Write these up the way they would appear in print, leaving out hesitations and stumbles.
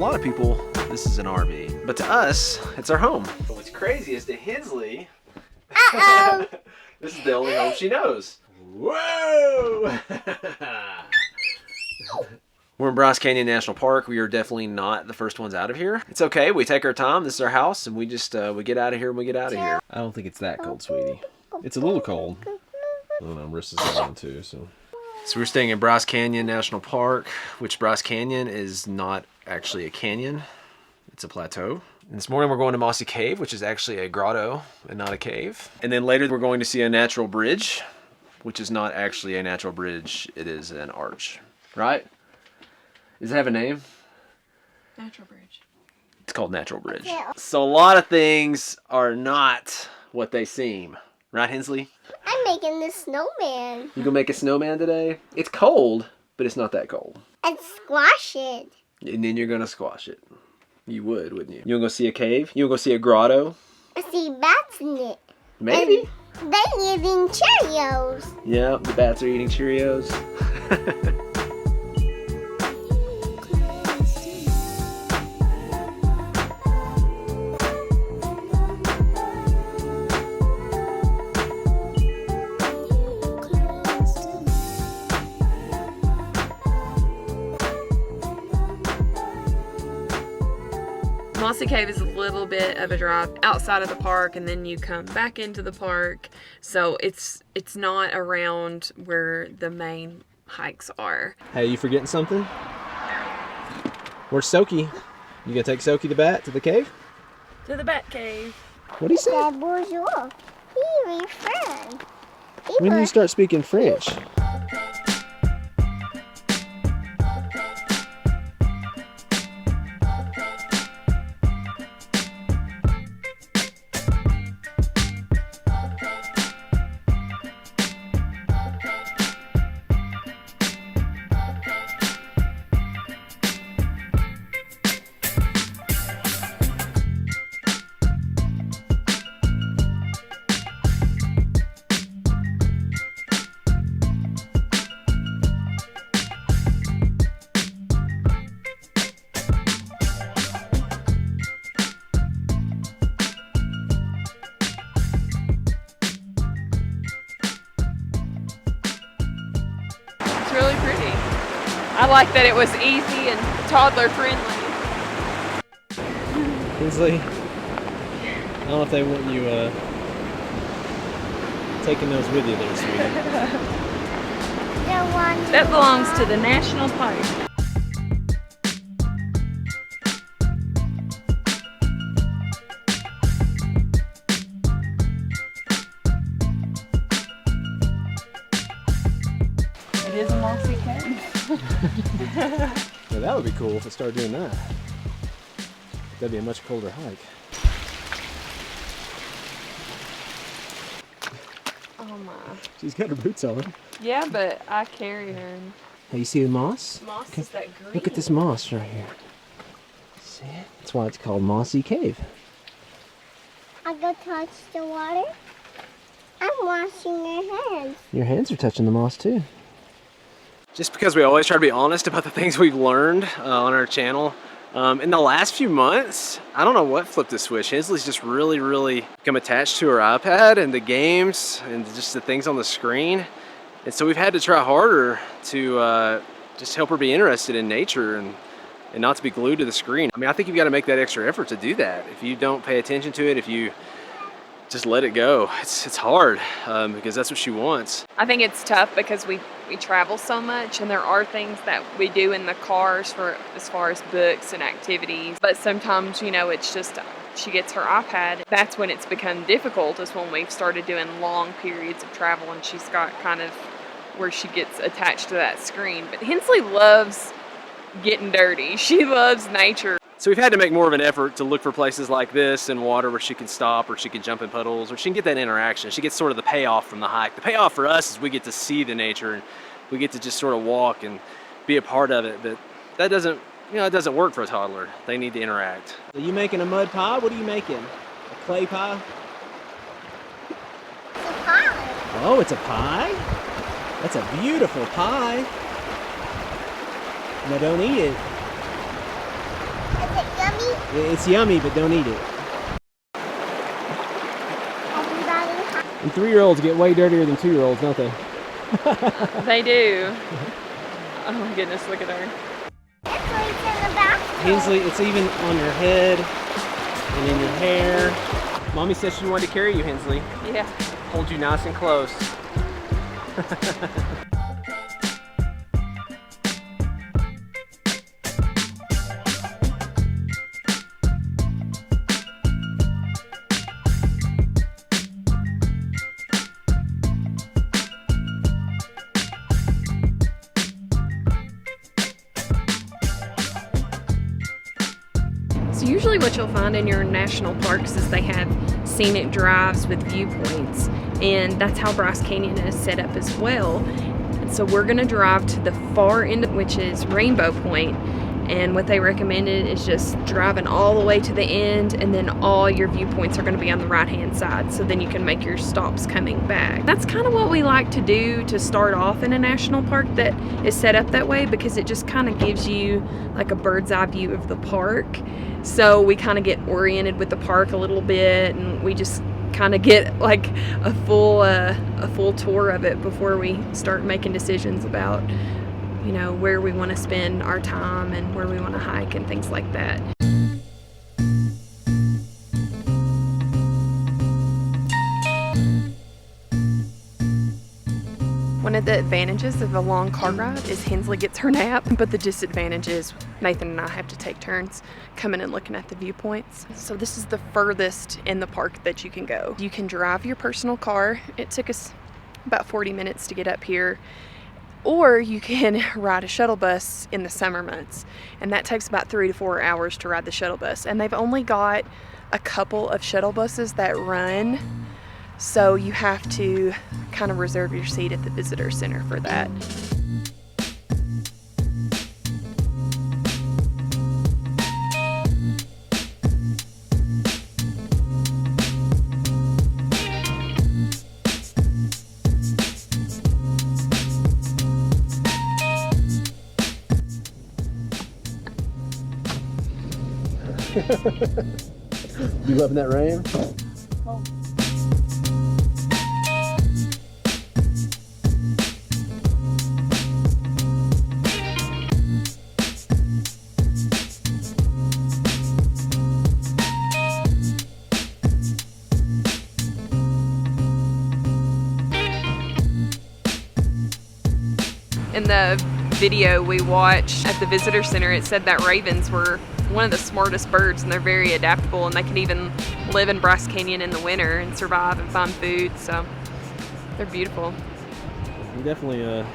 lot of people, this is an RV, but to us, it's our home. But what's crazy is to Hensley, this is the only home she knows. Whoa! We're in Bryce Canyon National Park. We are definitely not the first ones out of here. It's okay. We take our time. This is our house, and we just we get out of here when we get out of here. I don't think it's that cold, sweetie. It's a little cold. I don't know. Marissa's going too, so. So we're staying in Bryce Canyon National Park, which Bryce Canyon is not actually a canyon. It's a plateau. And this morning we're going to Mossy Cave, which is actually a grotto and not a cave. And then later we're going to see a natural bridge, which is not actually a natural bridge. It is an arch, right? Does it have a name? Natural Bridge. It's called Natural Bridge. So a lot of things are not what they seem. Right, Hensley? I'm making a snowman. You gonna make a snowman today? It's cold, but it's not that cold. And squash it. And then you're gonna squash it. You would, wouldn't you? You wanna go see a cave? You wanna go see a grotto? I see bats in it. Maybe. And they're eating Cheerios. Yeah, the bats are eating Cheerios. Mossy Cave is a little bit of a drive outside of the park, and then you come back into the park. So it's not around where the main hikes are. Hey, you forgetting something? Where's Soki? You gonna take Soki the bat to the cave? To the Bat Cave. What'd he say? That bonjour. He was friend. When did you start speaking French? Really pretty. I like that it was easy and toddler friendly. Hensley, I don't know if they want you taking those with you there, sweetie. That belongs to the National Park. It is a mossy cave. Yeah, that would be cool if it started doing that. That'd be a much colder hike. Oh my. She's got her boots on. Yeah, but I carry her. Hey, you see the moss? Moss is that green. Look at this moss right here. See it? That's why it's called Mossy Cave. I go touch the water. I'm washing your hands. Your hands are touching the moss too. Just because we always try to be honest about the things we've learned on our channel. In the last few months, I don't know what flipped the switch. Hensley's just really become attached to her iPad and the games and just the things on the screen. And so we've had to try harder to just help her be interested in nature and not to be glued to the screen. I mean, I think you've got to make that extra effort to do that. If you don't pay attention to it, if you just let it go, it's hard because that's what she wants. I think it's tough because we travel so much, and there are things that we do in the cars for as far as books and activities. But sometimes, you know, it's just she gets her iPad. That's when it's become difficult, is when we've started doing long periods of travel and she's got kind of where she gets attached to that screen. But Hensley loves getting dirty. She loves nature. So we've had to make more of an effort to look for places like this and water where she can stop, or she can jump in puddles, or she can get that interaction. She gets sort of the payoff from the hike. The payoff for us is we get to see the nature and we get to just sort of walk and be a part of it. But that doesn't, you know, it doesn't work for a toddler. They need to interact. Are you making a mud pie? What are you making? A clay pie? It's a pie. Oh, it's a pie? That's a beautiful pie. Now don't eat it. Is it yummy? It's yummy, but don't eat it. Everybody And 3-year-olds get way dirtier than 2-year-olds, don't they? They do. Oh my goodness, look at her. Hensley's in the back. Hensley, it's even on your head and in your hair. Mommy said she wanted to carry you, Hensley. Yeah. Hold you nice and close. So usually what you'll find in your national parks is they have scenic drives with viewpoints, and that's how Bryce Canyon is set up as well. And so we're gonna drive to the far end, which is Rainbow Point, and what they recommended is just driving all the way to the end, and then all your viewpoints are gonna be on the right hand side, so then you can make your stops coming back. That's kind of what we like to do to start off in a national park that is set up that way, because it just kind of gives you like a bird's eye view of the park. So we kind of get oriented with the park a little bit, and we just kind of get like a full tour of it before we start making decisions about, you know, where we want to spend our time and where we want to hike and things like that. One of the advantages of a long car ride is Hensley gets her nap, but the disadvantage is Nathan and I have to take turns coming and looking at the viewpoints. So this is the furthest in the park that you can go. You can drive your personal car. It took us about 40 minutes to get up here. Or you can ride a shuttle bus in the summer months, and that takes about 3 to 4 hours to ride the shuttle bus. And they've only got a couple of shuttle buses that run, so you have to kind of reserve your seat at the visitor center for that. You loving that rain? In the video we watched at the visitor center, it said that ravens were one of the smartest birds, and they're very adaptable, and they can even live in Bryce Canyon in the winter and survive and find food, so they're beautiful. He definitely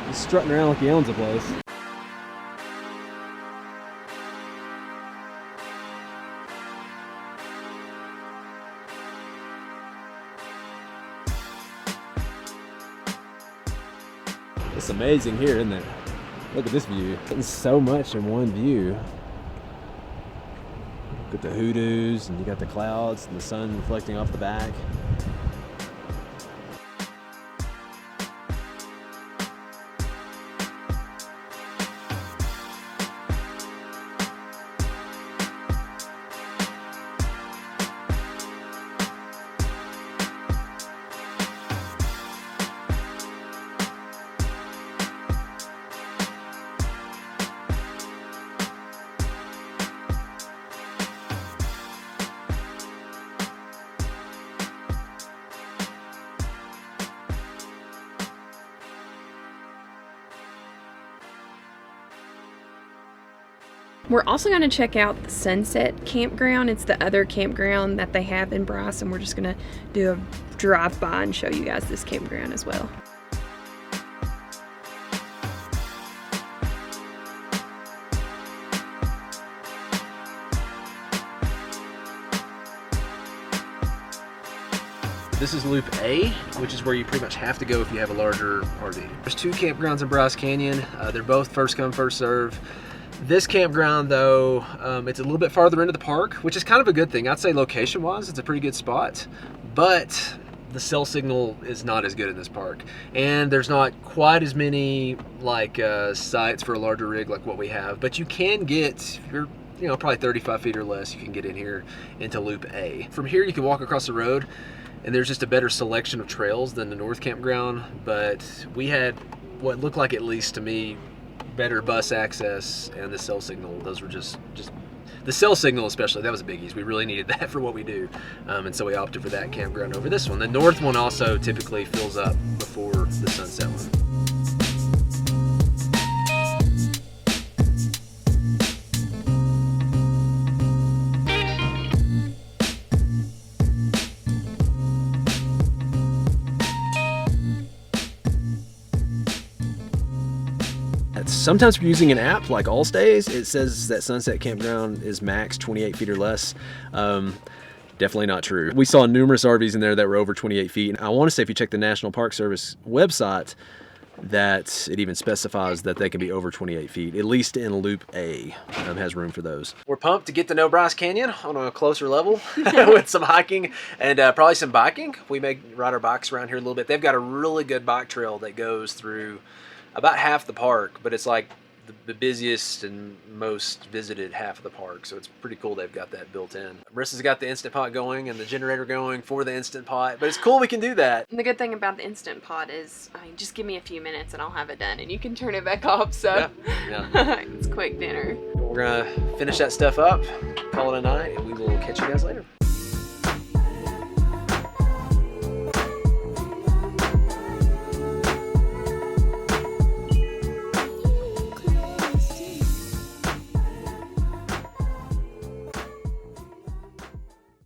he's strutting around like he owns the place. It's amazing here, isn't it? Look at this view. Getting so much in one view. Look at the hoodoos, and you got the clouds and the sun reflecting off the back. We're also going to check out the Sunset Campground. It's the other campground that they have in Bryce, and we're just going to do a drive-by and show you guys this campground as well. This is Loop A, which is where you pretty much have to go if you have a larger RV. There's 2 campgrounds in Bryce Canyon. They're both first come, first serve. This campground, though, it's a little bit farther into the park, which is kind of a good thing. I'd say location-wise, it's a pretty good spot, but the cell signal is not as good in this park. And there's not quite as many like sites for a larger rig like what we have, but you can get, if you're you know, probably 35 feet or less, you can get in here into Loop A. From here, you can walk across the road, and there's just a better selection of trails than the North Campground, but we had what looked like, at least to me, better bus access and the cell signal. Those were just the cell signal especially, that was a biggie. We really needed that for what we do. And so we opted for that campground over this one. The north one also typically fills up before the sunset one. Sometimes if you're using an app like Allstays, it says that Sunset Campground is max 28 feet or less. Definitely not true. We saw numerous RVs in there that were over 28 feet. I want to say if you check the National Park Service website, that it even specifies that they can be over 28 feet, at least in Loop A, has room for those. We're pumped to get to know Bryce Canyon on a closer level with some hiking and probably some biking. We may ride our bikes around here a little bit. They've got a really good bike trail that goes through about half the park, but it's like the busiest and most visited half of the park, so it's pretty cool they've got that built in. Marissa's got the Instant Pot going and the generator going for the Instant Pot, but it's cool we can do that. And the good thing about the Instant Pot is, I mean, just give me a few minutes and I'll have it done, and you can turn it back off, so yeah. It's quick dinner. We're gonna finish that stuff up, call it a night, and we will catch you guys later.